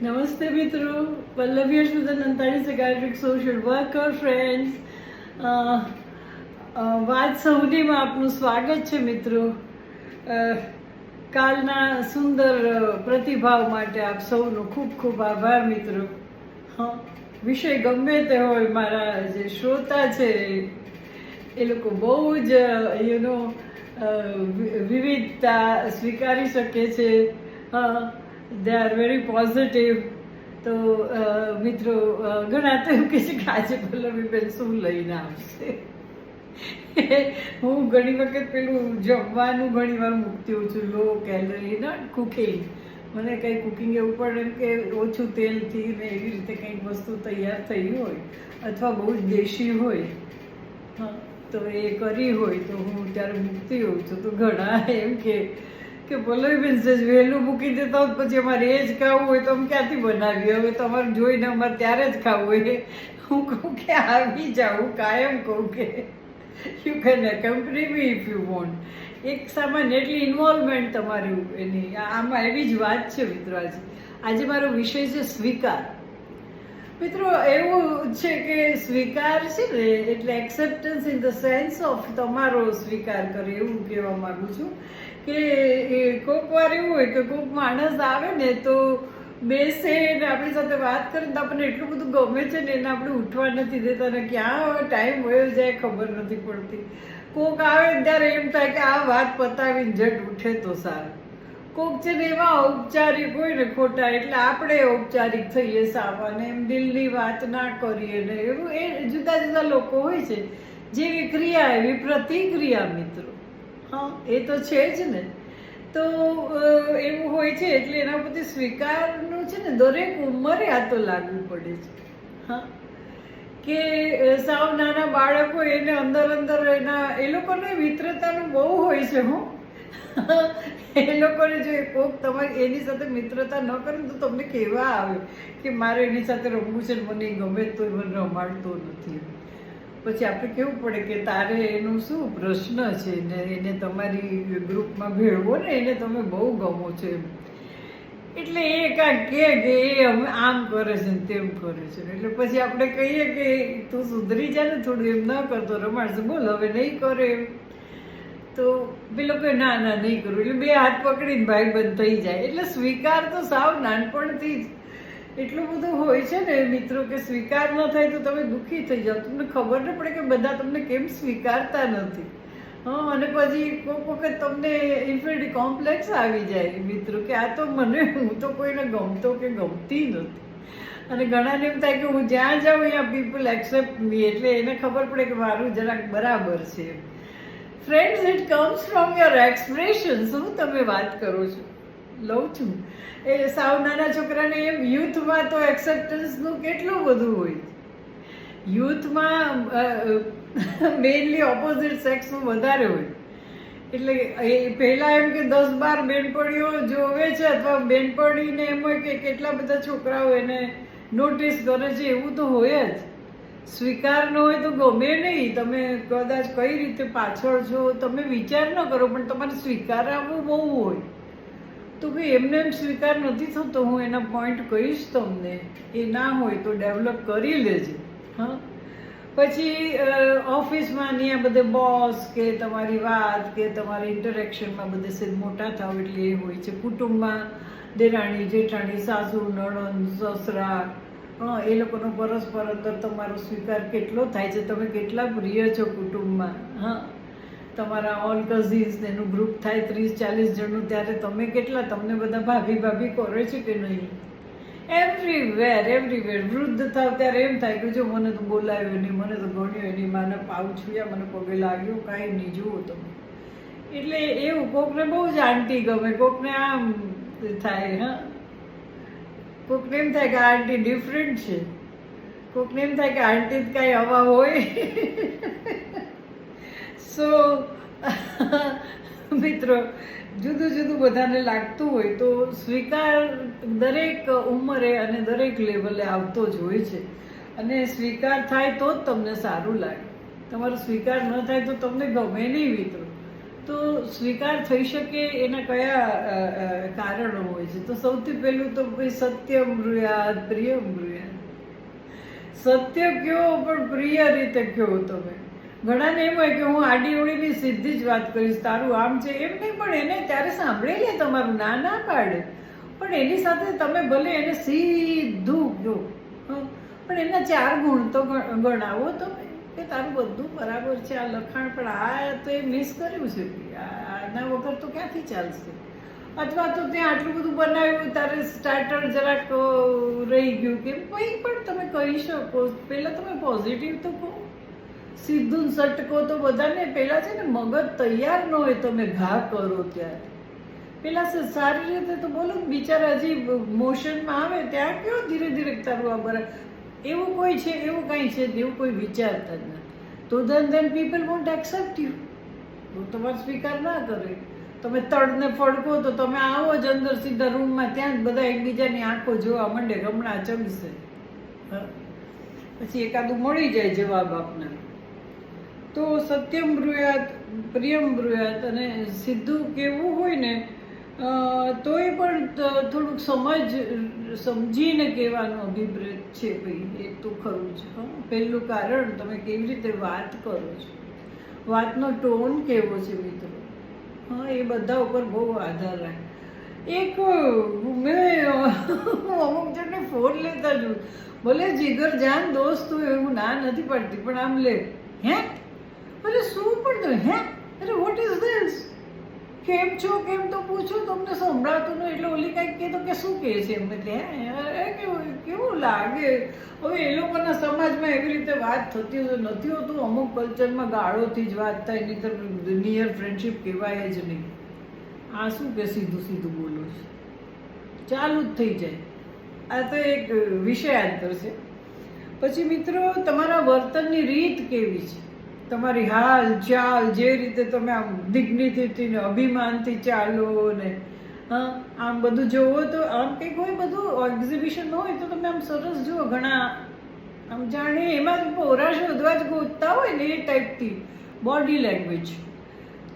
નમસ્તે મિત્રો, Pallavi અર્ષુદન 39 સાયકાટ્રિક social worker friends. વાત સૌનીમાં આપનું સ્વાગત છે મિત્રો. કાલના સુંદર પ્રતિભાવ માટે આપ સૌનો ખૂબ ખૂબ આભાર મિત્રો. વિષય ગમે તે હોય, મારા જે શ્રોતા છે એ લોકો બહુ જ વિવિધતા સ્વીકારી શકે છે. They are very positive. તો મિત્રો ઘણા તો એવું કહે છે કે આજે પલ્લવીબેન શું લઈને આવશે. હું ઘણી વખત પેલું જમવાનું ઘણી વાર મૂકતી હોઉં છું, લો કેલરી નોટ કુકિંગ. મને કંઈ કુકિંગ એવું પડે એમ કે ઓછું તેલથી ને એવી રીતે કંઈક વસ્તુ તૈયાર થઈ હોય અથવા બહુ જ દેશી હોય, તો એ કરી હોય તો હું ત્યારે મૂકતી હોઉં છું. તો ઘણા એમ કે પલ્લવીબેન સજ વહેલું મૂકી દેતા હોત પછી અમારે એ જ ખાવું હોય તો અમે ક્યાંથી બનાવીએ, હવે તમારે જોઈને અમારે ત્યારે જ ખાવું હોય. હું કહું કે આવી જાઉં, કાયમ કહું કે you can accompany me if you want. એક સામાન્ય એટલી ઇન્વોલ્વમેન્ટ તમારી એની આમાં એવી જ વાત છે મિત્રો. આજે મારો વિષય છે સ્વીકાર. મિત્રો એવું છે કે સ્વીકાર છે ને એટલે acceptance in the sense of તમારો સ્વીકાર કરે, એવું કહેવા માગું છું. કે કોઈક વાર એવું હોય કે કોઈક માણસ આવે ને તો બેસે ને આપણી સાથે વાત કરે ને તો આપણને એટલું બધું ગમે છે ને એને આપણે ઉઠવા નથી દેતા ને ક્યાં ટાઈમ વયો જાય ખબર નથી પડતી. કોઈક આવે ત્યારે એમ થાય કે આ વાત પતાવીને જટ ઉઠે તો સારું. કોઈક છે ને એવા ઔપચારિક હોય ને ખોટા, એટલે આપણે ઔપચારિક થઈએ સામાન્ય, એમ દિલની વાત ના કરીએ ને એવું. એ જુદા જુદા લોકો હોય છે. જેવી ક્રિયા એવી પ્રતિક્રિયા મિત્રો. એ તો છે જ ને. તો એવું હોય છે એટલે એના પછી સ્વીકારનું છે ને દરેક ઉંમરે આ તો લાગુ પડે છે. કે સાવ નાના બાળકો એને અંદર અંદર એના એ લોકોને મિત્રતાનું બહુ હોય છે. એ લોકોને જો કોક તમારી એની સાથે મિત્રતા ન કરે તો તમને કહેવા આવે કે મારે એની સાથે રમવું છે, મને ગમે તો મને રમાડતો નથી. પછી આપણે કેવું પડે કે તારે એનું શું પ્રશ્ન છે ને એને તમારી ગ્રુપમાં ભેળવો ને એને તમે બહુ ગમો છો એમ. એટલે એ કાંઈક કે એ આમ કરે છે ને તેમ કરે છે. એટલે પછી આપણે કહીએ કે તું સુધરી જા ને થોડું, એમ ન કરતો રમાડશે, બોલ હવે નહીં કરે એમ. તો પેલો કે ના ના નહીં કરું. એટલે બે હાથ પકડીને ભાઈબંધ થઈ જાય. એટલે સ્વીકાર તો સાવ નાનપણથી જ એટલું બધું હોય છે ને મિત્રો કે સ્વીકાર ન થાય તો તમે દુઃખી થઈ જાઓ. તમને ખબર ન પડે કે બધા તમને કેમ સ્વીકારતા નથી. અને પછી કોઈક વખત તમને ઇન્ફિનિટી કોમ્પ્લેક્સ આવી જાય મિત્રો કે આ તો હું તો કોઈને ગમતો કે ગમતી નથી. અને ઘણાને એમ થાય કે હું જ્યાં જાઉં અહીંયા પીપલ એક્સેપ્ટ મી, એટલે એને ખબર પડે કે મારું જરાક બરાબર છે. Friends, it comes from your expressions. હું તમે વાત કરો છો લઉં છું એ સાવ નાના છોકરાને એમ યુથમાં તો એક્સેપ્ટન્સનું કેટલું બધું હોય. યુથમાં મેઇનલી ઓપોઝિટ સેક્સનું વધારે હોય. એટલે એ પહેલાં એમ કે 10-12 બેનપણીઓ જોવે છે અથવા બેનપણીને એમ હોય કે કેટલા બધા છોકરાઓ એને નોટિસ કરે છે, એવું તો હોય જ. સ્વીકાર ન હોય તો ગમે નહીં. તમે કદાચ કઈ રીતે પાછળ છો તમે વિચાર ન કરો, પણ તમારે સ્વીકાર આવવો બહુ હોય. તો ભાઈ એમને એમ સ્વીકાર નથી થતો. હું એના પોઈન્ટ કહીશ તમને. એ ના હોય તો ડેવલપ કરી લેજે. પછી ઓફિસમાં ત્યાં બધે બોસ કે તમારી વાત કે તમારી ઇન્ટરેક્શનમાં બધે સેજ મોટા થાવ એટલે એ હોય છે. કુટુંબમાં દેરાણી જેઠાણી સાસુ નણંદ સસરા, એ લોકોનો પરસ્પર અંદર તમારો સ્વીકાર કેટલો થાય છે, તમે કેટલા પ્રિય છો કુટુંબમાં. તમારા ઓલ કઝિન્સ એનું ગ્રુપ થાય 30-40 જણનું, ત્યારે તમે કેટલા, તમને બધા ભાભી ભાભી કરે છે કે નહીં. એવરીવેર. વૃદ્ધ થાવ ત્યારે એમ થાય કે જો મને તો બોલાવ્યો નહીં, મને તો ગણ્યો નહીં, માને પાઉં છુયા, મને પગે લાગ્યો, કાંઈ નહીં, જુઓ તમે. એટલે એવું કોકને બહુ જ આંટી ગમે, કોકને આમ થાય. કોકને એમ થાય કે આંટી ડિફરન્ટ છે, કોકને એમ થાય કે આંટી કાંઈ હવા હોય. સો મિત્રો જુદું જુદું બધાને લાગતું હોય તો સ્વીકાર દરેક ઉંમરે અને દરેક લેવલે આવતો જ હોય છે. અને સ્વીકાર થાય તો જ તમને સારું લાગે. તમારો સ્વીકાર ન થાય તો તમને ગમે નહીં મિત્રો. તો સ્વીકાર થઈ શકે એના કયા કારણો હોય છે? તો સૌથી પહેલું તો ભાઈ સત્યમ બ્રુયાત પ્રિયમ બ્રુયાત. સત્ય કયો પણ પ્રિય રીતે કયો તમે. ઘણાને એમ હોય કે હું આડી ઓળીની સીધી જ વાત કરીશ, તારું આમ છે એમ નહીં, પણ એને ત્યારે સાંભળી લે તમારું, ના ના પાડે, પણ એની સાથે તમે ભલે એને સીધું કહો, પણ એના 4 ગુણ તો ગણાવો તમે કે તારું બધું બરાબર છે, આ લખાણ પણ આ તો એ મિસ કર્યું છે, આના વગર તો ક્યાંથી ચાલશે. અથવા તો ત્યાં આટલું બધું બનાવ્યું, તારે સ્ટાર્ટર જરાક રહી ગયું કે કંઈ પણ તમે કહી શકો. પહેલાં તમે પોઝિટિવ તો કહો, સીધું સટકો તો બધાને પહેલાં છે ને મગજ તૈયાર ન હોય તમે ઘા કરો ત્યારે. પહેલાં સારી રીતે તો બોલો, બિચારા હજી મોશનમાં આવે ત્યાં કયો ધીરે ધીરે તારું આ બરાબર. એવું કોઈ છે, એવું કાંઈ છે એવું કોઈ વિચારતા જ નથી. તો then people won't accept you. તો તમારો સ્વીકાર ના કરે. તમે તળને ફડકો તો તમે આવો જ અંદર સીધા રૂમમાં, ત્યાં જ બધા એકબીજાની આંખો જોવા માંડે, હમણાં ચમશે, પછી એકાદું મળી જાય જવાબ આપનાર. તો સત્યમ બ્રુયાત પ્રિયમ બ્રુયાત. અને સીધું કેવું હોય ને તોય પણ થોડુંક સમજીને કહેવાનો અભિપ્રેત છે ભાઈ, એક તો ખરું છે. પહેલું કારણ તમે કેવી રીતે વાત કરો છો, વાતનો ટોન કેવો છે મિત્રો, એ બધા ઉપર બહુ આધાર રાખે. એક મેં અમુક જણને ફોન લેતા જોયું, ભલે જીગર જાન દોસ્ત હોય, હું ના નથી પાડતી, પણ આમ લે, હે ભલે શું પણ તો હે, અરે વોટ ઇઝ ધીસ, કેમ છો કેમ તો પૂછો, તમને સંભળાતું નહીં એટલે ઓલી કાંઈક કહે તો કે શું કહે છે એમ, એટલે કેવું લાગે. હવે એ લોકોના સમાજમાં એવી રીતે વાત થતી હોય, નથી હોતું. અમુક કલ્ચરમાં ગાળોથી જ વાત થાય, નહીં તો નિયર ફ્રેન્ડશીપ કહેવાય જ નહીં. આ શું કે સીધું સીધું બોલો છે, ચાલુ જ થઈ જાય. આ તો એક વિષયાંતર છે. પછી મિત્રો, તમારા વર્તનની રીત કેવી છે, તમારી હાલ ચાલ, જે રીતે તમે આમ દિગ્નિતિથી ને અભિમાનથી ચાલો ને આમ બધું જોવો, તો આમ કંઈક હોય બધું એક્ઝિબિશન હોય તો તમે આમ સરસ જુઓ, ઘણા આમ જાણે એમાં જ પોરા શોધવા જ ગોતતા હોય ને એ ટાઈપથી બોડી લેંગ્વેજ.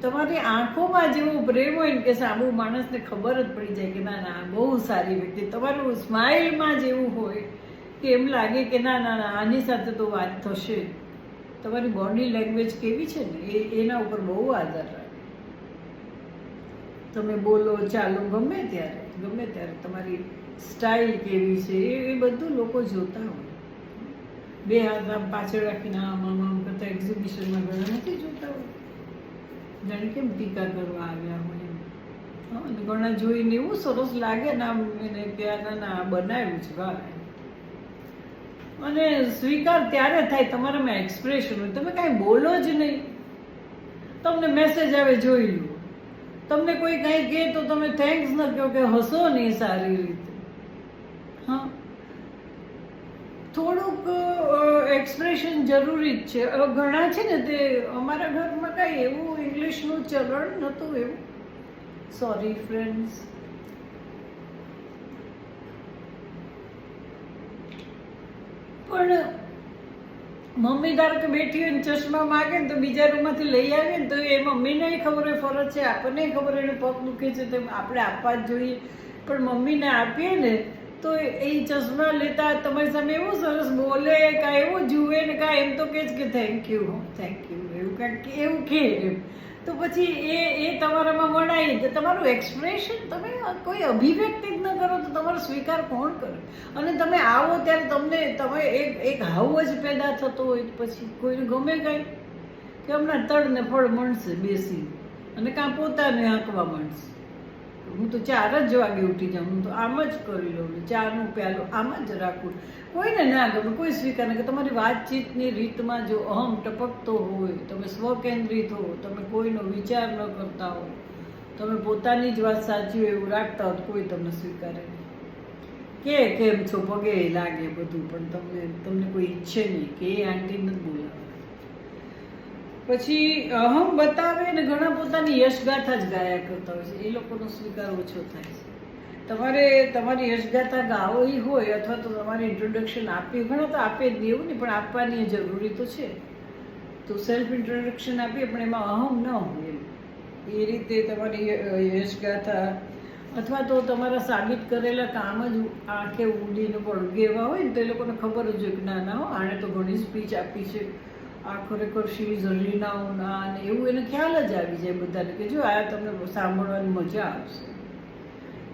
તમારી આંખોમાં જેવો પ્રેમ હોય ને કે સામુ માણસને ખબર જ પડી જાય કે ના ના બહુ સારી વ્યક્તિ. તમારું સ્માઇલમાં જેવું હોય કે એમ લાગે કે ના ના ના આની સાથે તો વાત થશે. તમારી બોડી લેંગ્વેજ કેવી છે ને એના ઉપર બહુ આધાર રાખે. તમે બોલો ચાલો ગમે ત્યારે તમારી સ્ટાઇલ કેવી છે એ બધું લોકો જોતા હોય. 2 હાથ આમ પાછળ રાખીને આમ કરતા એક્ઝિબિશનમાં ઘણા નથી જોતા હોય, જાણે કેમ ટીકા કરવા આવ્યા હોય એમ. અને ઘણા જોઈને એવું સરસ લાગે ને આમ એને કે ના બનાવ્યું છે વાહ. અને સ્વીકાર ત્યારે થાય તમારામાં એક્સપ્રેશન હોય, તમે કાંઈ બોલો જ નહીં, તમને મેસેજ આવે જોઈ લો, તમને કોઈ કાંઈ કહે તો તમે થેન્ક્સ ન કહો કે હસો નહીં સારી રીતે. થોડુંક એક્સપ્રેશન જરૂરી જ છે. ઘણા છે ને તે અમારા ઘરમાં કાંઈ એવું ઇંગ્લિશનું ચલણ નહોતું એવું, સોરી ફ્રેન્ડ્સ. પણ મમ્મી ધારો કે બેઠી હોય ને ચશ્મા માગે ને તો બીજા રૂમમાંથી લઈ આવીએ ને તો એ મમ્મીને ખબર હોય ફરજ છે, આપણને ખબર એને પગ દુખે છે તો આપણે આપવા જ જોઈએ. પણ મમ્મીને આપીએ ને તો એ ચશ્મા લેતા તમારી સામે એવું સરસ બોલે, કાં એવું જુએ ને કાં એમ તો કહે કે થેન્ક યુ એવું કાંઈક એવું કહે એમ. તો પછી એ તમારામાં વણાય તો તમારું એક્સપ્રેશન, તમે કોઈ અભિવ્યક્તિ જ ન કરો તો તમારો સ્વીકાર કોણ કરે? અને તમે આવો ત્યારે તમે એક હાવ જ પેદા થતો હોય પછી કોઈને ગમે કાંઈ કે હમણાં તળ ને ફળ મળશે બેસી, અને કાં પોતાને હાંકવા માંડશે. હું તો 4 જ વાગે ઉઠી જાઉં, હું તો આમ જ કરી લઉં, 4નું પ્યાલો આમ જ રાખું. કોઈને ના ગમે, કોઈ સ્વીકાર નહીં. કે તમારી વાતચીતની રીતમાં જો અહમ ટપકતો હોય, તમે સ્વકેન્દ્રિત હો, તમે કોઈનો વિચાર ન કરતા હો, તમે પોતાની જ વાત સાચી હોય એવું રાખતા હો, કોઈ તમને સ્વીકારે નહીં. કે કેમ છો પગે લાગે બધું, પણ તમને કોઈ ઈચ્છે નહીં કે એ આંટી નથી બોલાવે. પછી અહમ બતાવે ને ઘણા પોતાની યશગાથા જ ગાયા કરતા હોય છે, એ લોકોનો સ્વીકાર ઓછો થાય છે. તમારે તમારી યશગાથા ગાવી હોય અથવા તો તમારે ઇન્ટ્રોડક્શન આપી, ઘણા તો આપે જ નહીં એવું નહીં, પણ આપવાની જરૂરી તો છે. તો સેલ્ફ ઇન્ટ્રોડક્શન આપીએ પણ એમાં અહમ ન હોય એમ. એ રીતે તમારી યશગાથા અથવા તો તમારા સાબિત કરેલા કામ જ આંખે ઉડીને વળગે એવા હોય ને તો એ લોકોને ખબર જ હોય કે ના ના હો આણે તો ઘણી સ્પીચ આપી છે, આ ખરેખર શી ઇઝ રિનાઉન્ડ ના, અને એવું એને ખ્યાલ જ આવી જાય બધાને કે જો આ તમને સાંભળવાની મજા આવશે.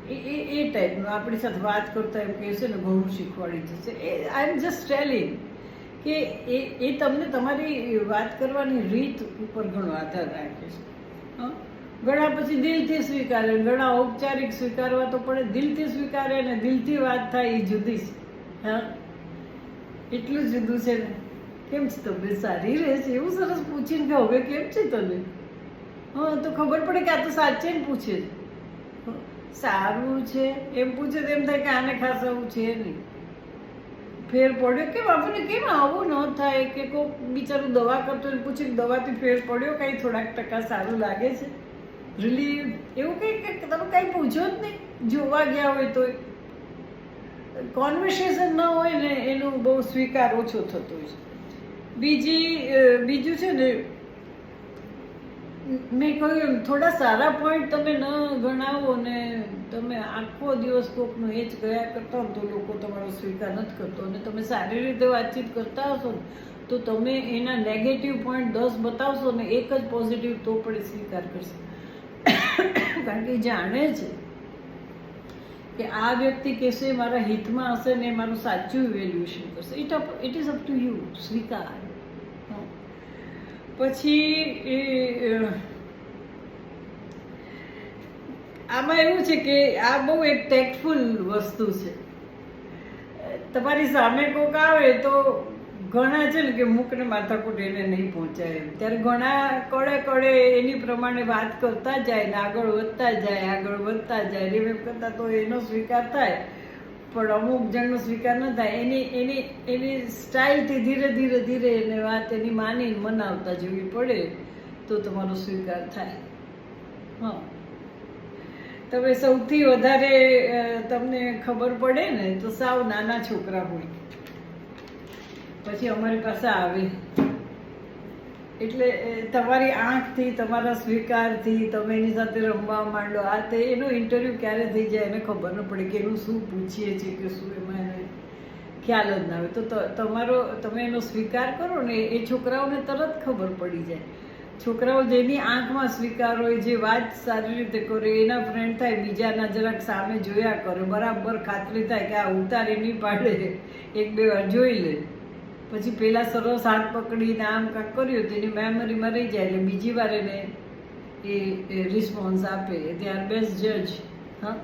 એ ટાઈપનું આપણી સાથે વાત કરતા એમ કહેશે ને ઘણું શીખવાડી જશે. આઈ એમ જસ્ટ ટેલિંગ કે એ તમને તમારી વાત કરવાની રીત ઉપર ઘણો આધાર રાખે છે. ઘણા પછી દિલથી સ્વીકારે, ઘણા ઔપચારિક સ્વીકારવા તો પડે, દિલથી સ્વીકારે ને દિલથી વાત થાય એ જુદી છે. હા, એટલું જુદું છે ને. કેમ છે તબિયત સારી રહે છે એવું સરસ પૂછીને કે હવે કેમ છે તને, હા તો ખબર પડે કે આ તો સાચે ને પૂછે છે. સારું છે એમ પૂછે તો એમ થાય કે આને ખાસ આવું છે નહીં. ફેર પડ્યો કેમ આપણને કેમ આવું ન થાય કે કોઈ બિચારું દવા કરતો એને પૂછે કે દવાથી ફેર પડ્યો કાંઈ થોડાક ટકા સારું લાગે છે રિલીવ, એવું કંઈ તમે કાંઈ પૂછો જ નહીં. જોવા ગયા હોય તો કોન્વર્સેશન ન હોય ને એનું બહુ સ્વીકાર ઓછો થતો હોય છે. બીજું છે ને મેં કહ્યું એમ થોડા સારા પોઈન્ટ તમે ન ગણાવો ને તમે આખો દિવસ કોકનું એ જ ગયા કરતા હો તો લોકો તમારો સ્વીકાર નથી કરતો, અને તમે સારી રીતે વાતચીત કરતા હશો ને તો તમે એના નેગેટિવ પોઈન્ટ 10 બતાવશો ને એક જ પોઝિટિવ તો પણ સ્વીકાર કરશે. કારણ કે એ જાણે છે કે આ વ્યક્તિ કહેશે મારા હિતમાં હશે ને મારું સાચું ઇવેલ્યુએશન કરશે. It is up to you. સ્વીકાર. પછી આમાં એવું છે કે આ બહુ એક ટેક્ટફુલ વસ્તુ છે. તમારી સામે કોક આવે તો ઘણા છે ને કે મૂકને માથાકૂટ એને નહીં પહોંચાય, ત્યારે ઘણા કડે એની પ્રમાણે વાત કરતા જાય ને આગળ વધતા જાય એમ કરતા તો એનો સ્વીકાર થાય, પણ અમુક જણનો સ્વીકાર ન થાય. એની સ્ટાઇલથી ધીરે એને વાત એની માની મનાવતા જવી પડે તો તમારો સ્વીકાર થાય. હા, તમે સૌથી વધારે તમને ખબર પડે ને તો સાવ નાના છોકરા હોય પછી અમારી પાસે આવે એટલે તમારી આંખથી તમારા સ્વીકારથી તમે એની સાથે રમવા માંડો. આ તે એનો ઇન્ટરવ્યૂ ક્યારે થઈ જાય એને ખબર ન પડે કે એનું શું પૂછીએ છીએ કે શું એમાં એને ખ્યાલ જ ના આવે. તો તમે એનો સ્વીકાર કરો ને એ છોકરાઓને તરત ખબર પડી જાય. છોકરાઓ જેની આંખમાં સ્વીકાર હોય, જે વાત સારી રીતે કરે, એના ફ્રેન્ડ થાય, બીજાના જરાક સામે જોયા કરે, બરાબર ખાતરી થાય કે આ ઉતારી નહીં પાડે, 1-2 વાર જોઈ લે, પછી પેલા સરસ હાથ પકડીને આમ કાંક કર્યું તો એની મેમરીમાં રહી જાય એટલે બીજી વાર એને એ રિસ્પોન્સ આપે. દે આર બેસ્ટ જજ. હા,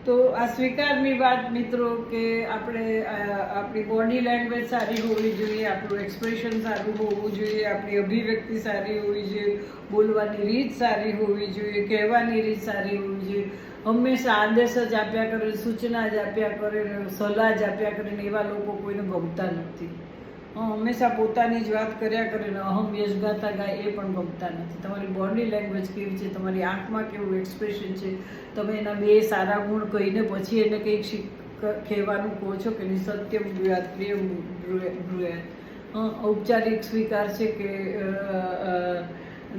તો આ સ્વીકારની વાત મિત્રો કે આપણી બોડી લેંગ્વેજ સારી હોવી જોઈએ, આપણું એક્સપ્રેશન સારું હોવું જોઈએ, આપણી અભિવ્યક્તિ સારી હોવી જોઈએ, બોલવાની રીત સારી હોવી જોઈએ, કહેવાની રીત સારી હોવી જોઈએ. હંમેશા આદેશ જ આપ્યા કરે, સૂચના જ આપ્યા કરે, સલાહ જ આપ્યા કરે ને એવા લોકો કોઈને ગમતા નથી. હંમેશા પોતાની જ વાત કર્યા કરે ને અહમ યશગાથા ગાય એ પણ ગમતા નથી. તમારી બોડી લેંગ્વેજ કેવી છે, તમારી આંખમાં કેવું એક્સપ્રેશન છે, તમે એના 2 સારા ગુણ કહીને પછી એને કંઈક કહેવાનું કહો છો કે સત્યમ બ્રુયાત પ્રિયમ બ્રુયાત. ઔપચારિક સ્વીકાર છે કે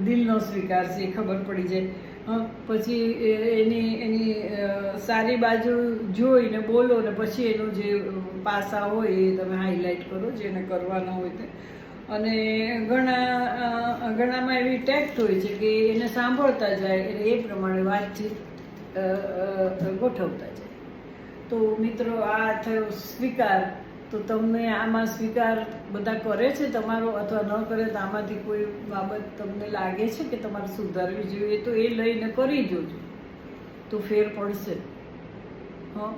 દિલનો સ્વીકાર છે એ ખબર પડી જાય. પછી એની સારી બાજુ જોઈને બોલો ને પછી એનું જે પાસા હોય એ તમે હાઇલાઇટ કરો જેને કરવાના હોય તે. અને ઘણામાં એવી ટેક્ટ હોય છે કે એને સાંભળતા જાય એટલે એ પ્રમાણે વાતચીત ગોઠવતા જાય. તો મિત્રો આ થયો સ્વીકાર. તો તમને આમાં સ્વીકાર બધા કરે છે તમારો અથવા ન કરે તો આમાંથી કોઈ બાબત તમને લાગે છે કે તમારે સુધારવી જોઈએ તો એ લઈને કરી જોજો તો ફેર પડશે. હા,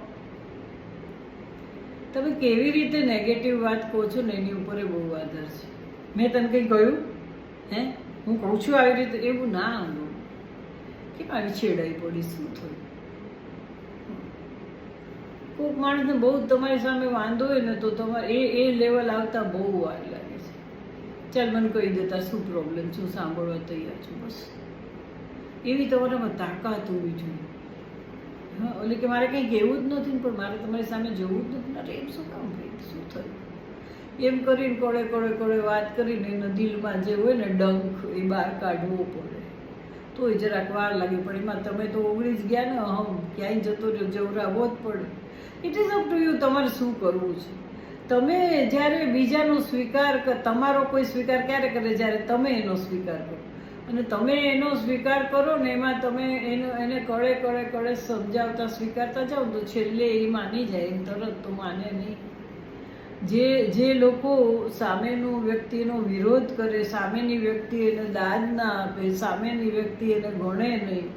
તમે કેવી રીતે નેગેટિવ વાત કહો છો ને એની ઉપર બહુ આધાર છે. મેં તને કંઈ કહ્યું હું કહું છું આવી રીતે એવું ના આવું કેમ આવી છેડાઈ પડી શું થયું. કોઈક માણસને બહુ તમારી સામે વાંધો હોય ને તો તમારે એ લેવલ આવતા બહુ વાર લાગે છે. ચાલ મને કહી દેતા શું પ્રોબ્લેમ છું, સાંભળવા તૈયાર છું, બસ એવી તમારામાં તાકાત હોવી જોઈએ. હા, એટલે કે મારે કંઈ કહેવું જ નથી પણ મારે તમારી સામે જવું જ નથી. અરે એમ શું કામ ભાઈ શું થયું એમ કરીને કોળે વાત કરીને એના દિલમાં જે હોય ને ડંખ એ બહાર કાઢવો પડે. તોય જરાક વાર લાગી, પણ એમાં તમે તો ઓગળી જ ગયા ને, ક્યાંય જતો રહ્યો, જવરાવો જ પડે. It is up to you, તમારે શું કરવું છે. તમે જ્યારે બીજાનો સ્વીકાર, તમારો કોઈ સ્વીકાર ક્યારે કરે, જ્યારે તમે એનો સ્વીકાર કરો, અને તમે એનો સ્વીકાર કરો ને એમાં તમે એને કળે સમજાવતા સ્વીકારતા જાઓ તો છેલ્લે એ માની જાય, એમ તરત તો માને નહીં. જે લોકો સામેનું વ્યક્તિનો વિરોધ કરે, સામેની વ્યક્તિ એને દાદ ના આપે, સામેની વ્યક્તિ એને ગણે નહીં,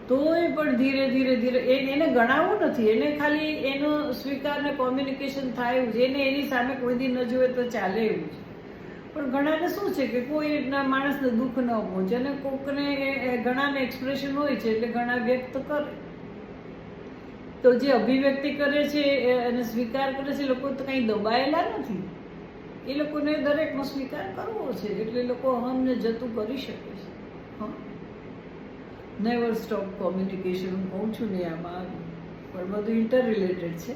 તોય પણ ધીરે ધીરે એને ગણાવવું નથી, એને ખાલી એનો સ્વીકાર ને કોમ્યુનિકેશન થાય એવું છે. એને એની સામે કોઈ દી ન જોવે તો ચાલે એવું છે. પણ ઘણાને શું છે કે કોઈ એના માણસને દુઃખ ન પહોંચે, અને કોકને ઘણાને એક્સપ્રેશન હોય છે એટલે ઘણા વ્યક્ત કરે. તો જે અભિવ્યક્તિ કરે છે અને સ્વીકાર કરે છે, લોકો તો કંઈ દબાયેલા નથી, એ લોકોને દરેકનો સ્વીકાર કરવો છે, એટલે લોકો અહમને જતું કરી શકે છે. નેવર સ્ટોપ કોમ્યુનિકેશન હું કહું છું ને આમાં, પણ બધું ઇન્ટર રિલેટેડ છે.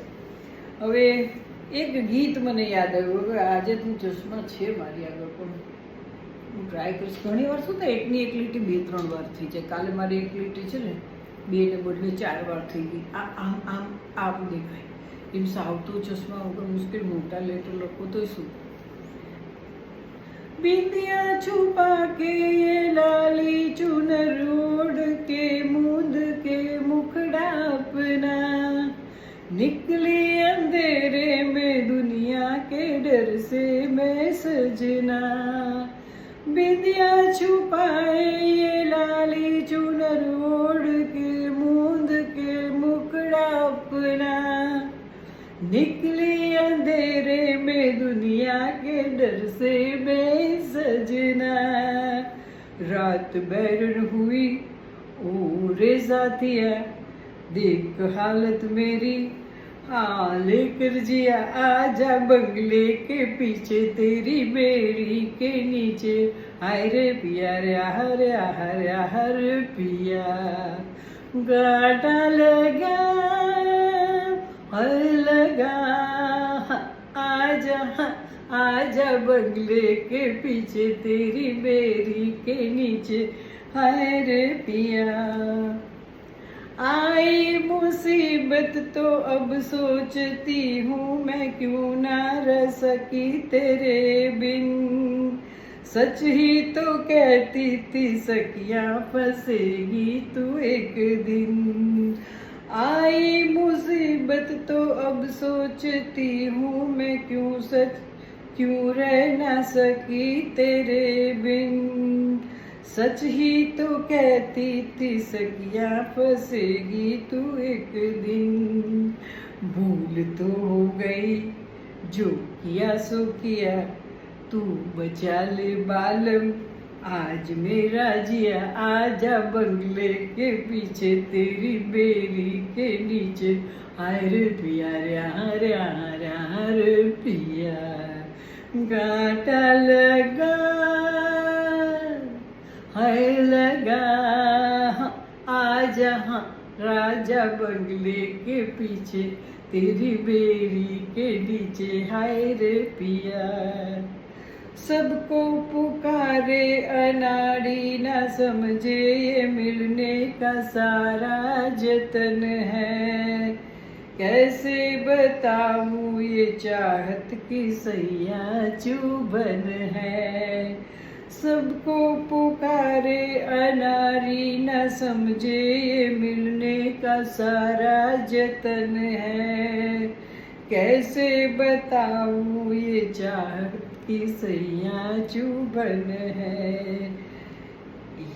હવે એક ગીત મને યાદ આવ્યું. હવે આજે તું ચશ્મા છે મારી આગળ, પણ હું ટ્રાય કરીશ. ઘણી વાર શું થાય, એકની એક લીટી 2-3 વાર થઈ જાય. કાલે મારી એક લીટી છે ને 2 ને બદલે 4 વાર થઈ ગઈ. આમ દેખાય એમ સાવતો ચશ્મા વગર મુશ્કેલ, મોટા લેટર લખો તો શું. बिंदिया छुपा के ये लाली चुनर ओढ़ के मूंद के मुखड़ा अपना निकली अंधेरे में दुनिया के डर से मैं सजना. बिंदिया छुपाए ये लाली चुनर ओढ़ के मूंद के मुखड़ा अपना निकली अंधेरे में दुनिया के डर से मैं सजना. रात बैरन हुई ओ रे साथिया देख हालत मेरी हाँ लेकर जिया आजा बंगले के पीछे तेरी बेड़ी के नीचे हाय रे पिया रे हर पिया गाटा लगा आजा बंगले के पीछे तेरी बेरी के नीचे हाय रे पिया. आई मुसीबत तो अब सोचती हूँ मैं क्यों ना रह सकी तेरे बिन. सच ही तो कहती थी सखियाँ फंसेगी तू एक दिन. आई मुसीबत तो अब सोचती हूँ मैं क्यों रह ना सकी तेरे बिन. सच ही तो कहती थी सखियाँ फंसेगी तू एक दिन. भूल तो हो गई जो किया सो किया तू बचा ले बालम आज मेरा जिया आजा बंगले के पीछे तेरी बेरी के नीचे हाय रे पिया रे पिया. गाटा लगा हाय लगा आजा राजा बंगले के पीछे तेरी बेरी के नीचे हाय रे पिया. सबको पुकारे अनाड़ी ना समझे ये मिलने का सारा जतन है. कैसे बताऊं ये चाहत की सैया चुभन है. सबको पुकारे अनाड़ी ना समझे ये मिलने का सारा जतन है. कैसे बताऊं ये चाहत की सैया चुभन है.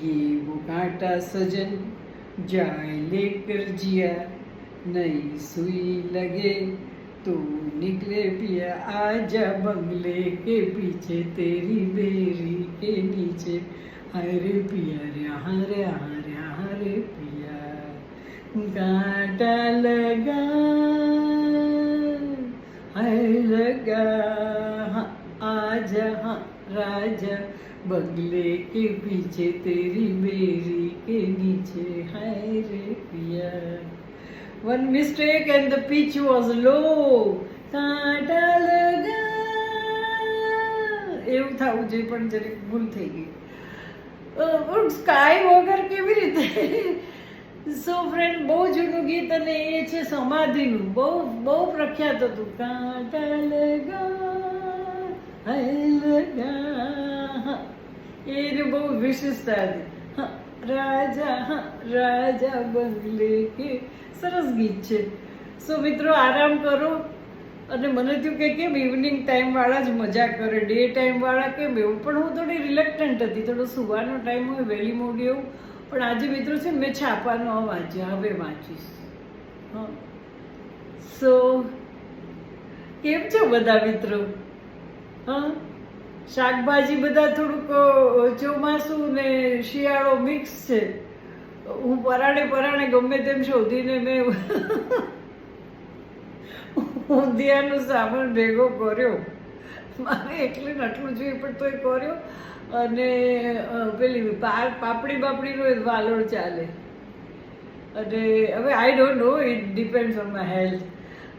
ये वो कांटा सजन जाए लेकर जिया नई सुई लगे तो निकले पिया आजा बंगले के पीछे तेरी बेरी के नीचे हाय रे पिया रे पिया. गाटा लगा हाय लगा आजा राजा बंगले के पीछे तेरी बेरी के नीचे हाय रे पिया. One mistake and the pitch was low. કાંટા લગા એવું થવું જોઈએ પણ જરીક ભૂલ થઈ ગઈ. પણ સ્કાય વગર કેવી રીતે? સો ફ્રેન્ડ, બહુ જૂનું ગીત અને એ છે સમાધિનું, બહુ બહુ પ્રખ્યાત હતું. કાંટા લગા હૈ લગા, એને બહુ વિશેષતા હતી. હા, રાજા, હા રાજા બંગલે કે, સરસ ગીત છે. સો મિત્રો, આરામ કરો. અને મને થયું કે કેમ ઇવનિંગ ટાઈમવાળા જ મજા કરે, ડે ટાઈમવાળા કેમ એવું, પણ હું થોડી રિલેક્ટન્ટ હતી, થોડો સુવાનો ટાઈમ હોય વહેલી મોડી એવું. પણ આજે મિત્રો છે મેં છાપા ન વાંચ્યા, હવે વાંચીશ. હા, સો કેમ છો બધા મિત્રો? હા, શાકભાજી બધા થોડુંક ચોમાસું ને શિયાળો મિક્સ છે. હું પરાણે પરાણે ગમે તેમ શોધીને મેં ઊંધિયાનો સામાન ભેગો કર્યો. મારે એકલી આટલું જોઈએ પણ તોય કર્યો. અને પેલી પાપડી બાપડીનો વાલોળ ચાલે. અને હવે આઈ don't no, it depends on my health.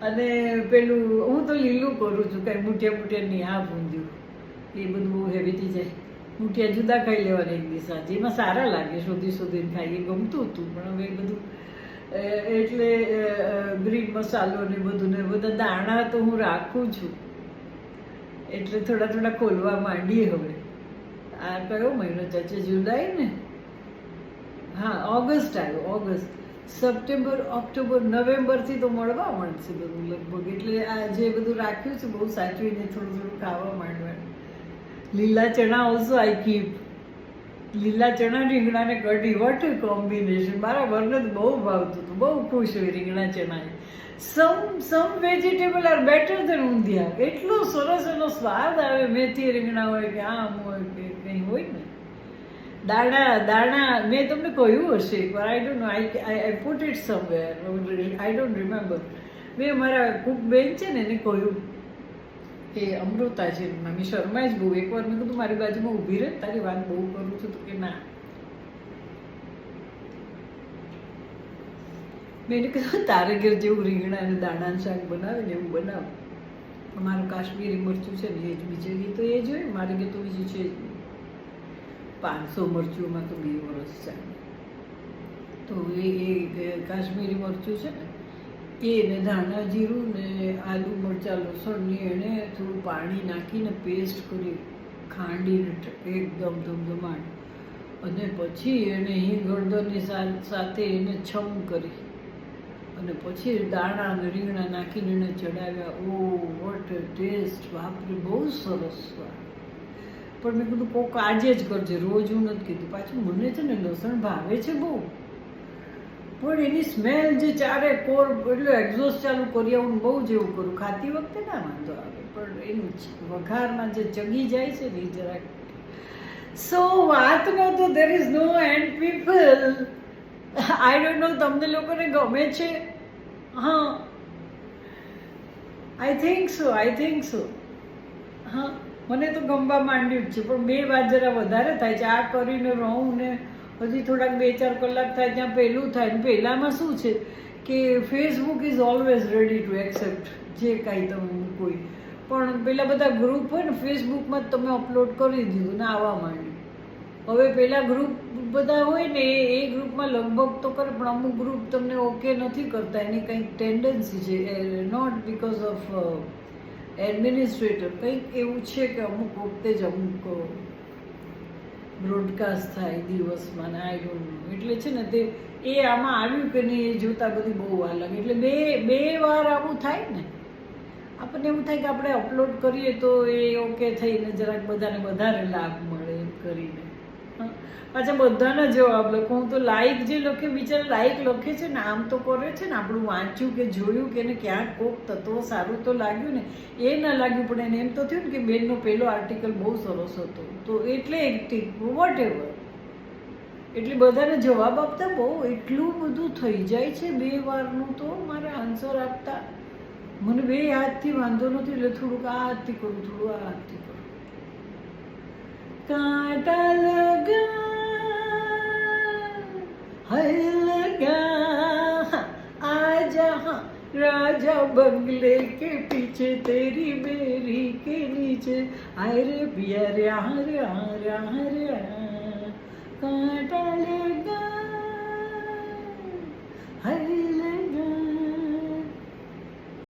અને પેલું હું તો લીલું કરું છું, કાંઈ મૂઠિયા મૂઠિયાની આ ઊંધિયું એ બધું બહુ હેવી થઈ જાય. મૂઠિયા જુદા ખાઈ લેવાના એક દિવસ આજે, એમાં સારા લાગે, શોધી શોધીને ખાઈએ, ગમતું હતું. પણ હવે એ બધું એટલે ગ્રીન મસાલો ને બધું ને બધા દાણા તો હું રાખું છું, એટલે થોડા થોડા ખોલવા માંડીએ હવે. આ કયો મહિનો ચાચે? જુલાઈ ને? હા, ઓગસ્ટ આવ્યો, ઓગસ્ટ. સપ્ટેમ્બર, ઓક્ટોબર, નવેમ્બરથી તો મળવા માંડશે બધું લગભગ. એટલે આ જે બધું રાખ્યું છે બહુ સાચવીને થોડું થોડું ખાવા માંડવાનું. લીલા ચણા ઓલ્સો આઈ કીપ. લીલા ચણા, રીંગણા ને કઢી, વોટ કોમ્બિનેશન! મારા વરને તો બહુ ભાવતું હતું, બહુ ખુશ હોય રીંગણા ચણા. સમ વેજીટેબલ આર બેટર દેન ઊંધિયા. એટલો સરસ એનો સ્વાદ આવે, મેથી રીંગણા હોય કે આમ હોય કે કંઈ હોય ને. દાણા મેં તમને કહ્યું હશે એકવાર, આઈ don't no, I put it somewhere, I don't remember. મેં મારા કુક બેન છે ને એને કહ્યું કે અમૃતા છે, મમ્મી શર્મા જ બહુ. એકવાર મેં કીધું મારી બાજુમાં ઊભી રહે, તારી વાત બહુ કરું છું. તો કે ના. મેં એને કીધું તારે ઘેર જેવું રીંગણા અને દાણાનું શાક બનાવે ને એવું બનાવ. મારું કાશ્મીરી મરચું છે ને એ જ, બીજું એ તો એ જોઈએ, મારે ઘેર તો બીજું છે જ નહીં. 500 મરચુંમાં તો 2 વર્ષ ચાલે. તો એ કાશ્મીરી મરચું છે ને એને ધાણા જીરું ને આલુ મરચાં લસણની એને થોડું પાણી નાખીને પેસ્ટ કરી, ખાંડીને એકદમ ધમધમાટ. અને પછી એને હિંગ હળદરની સાથે એને છમ કરી અને પછી દાણા અને રીંગણા નાખીને એને ચડાવ્યા. ઓ વોટ ટેસ્ટ! બાપરે, બહુ સરસ સ્વાદ. પણ મેં કીધું કોક આજે જ કરજે, રોજ હું નથી કીધું. પાછું મને છે ને લસણ ભાવે છે બહુ, પણ એની સ્મેલ જે ચારે કોર, એટલે એક્ઝોસ્ટ ચાલુ કરી આવું બહુ જેવું કરું. ખાતી વખતે ના વાંધો આવે, પણ એનું વઘારમાં જે ચગી જાય છે ને એ જરાક. સો વાતનો તો there is no end people. I don't know તમને લોકોને ગમે છે? હા, આઈ થિંક સો. હા, મને તો ગમવા માંડ્યું જ છે, પણ 2 વાર જરા વધારે થાય છે. આ કરીને રહું ને હજી થોડાક 2-4 કલાક થાય ત્યાં પહેલું થાય. ને પહેલાંમાં શું છે કે Facebook is always ready to accept જે કાંઈ તમે કોઈ પણ પેલા બધા ગ્રુપ હોય ને ફેસબુકમાં જ તમે અપલોડ કરી દીધું ને આવવા માંડ્યું. હવે પેલા ગ્રુપ બધા હોય ને એ ગ્રુપમાં લગભગ તો કરે, પણ અમુક ગ્રુપ તમને ઓકે નથી કરતા. એની કંઈક ટેન્ડન્સી છે, નોટ બિકોઝ ઓફ એડમિનિસ્ટ્રેટર, કંઈક એવું છે કે અમુક વખતે જ અમુક બ્રોડકાસ્ટ થાય દિવસમાં ને આઈ ડોન્ટ નો. એટલે છે ને તે એ આમાં આવ્યું કે નહીં એ જોતા બધી બહુ વાર લાગે. એટલે બે વાર આવું થાય ને, આપણને એવું થાય કે આપણે અપલોડ કરીએ તો એ ઓકે થઈને જરાક બધાને વધારે લાભ મળે એમ કરીને. પાછા બધાના જવાબ લખો. હું તો લાઈક જે લખે, બિચારા લાઈક લખે છે ને, આમ તો કરે છે ને, આપણું વાંચ્યું કે જોયું કે એને ક્યાંક કોક તત્વ સારું તો લાગ્યું ને, એ ના લાગ્યું પણ એને એમ તો થયું ને કે બેનનો પહેલો આર્ટિકલ બહુ સરસ હતો, તો એટલે એક્ટિવ વોટ એવર. એટલે બધાને જવાબ આપતા બહુ એટલું બધું થઈ જાય છે 2 વારનું. તો મારે આન્સર આપતા મને 2 હાથથી વાંધો નથી, એટલે થોડુંક આ હાથથી કરું, થોડું આ હાથથી કરું. કાંટા લગા હૈ લગા આજા राजा बंगले के पीछे तेरी बेरी के नीचे आए रे पिया रे रे रे कांटा लगा है लगा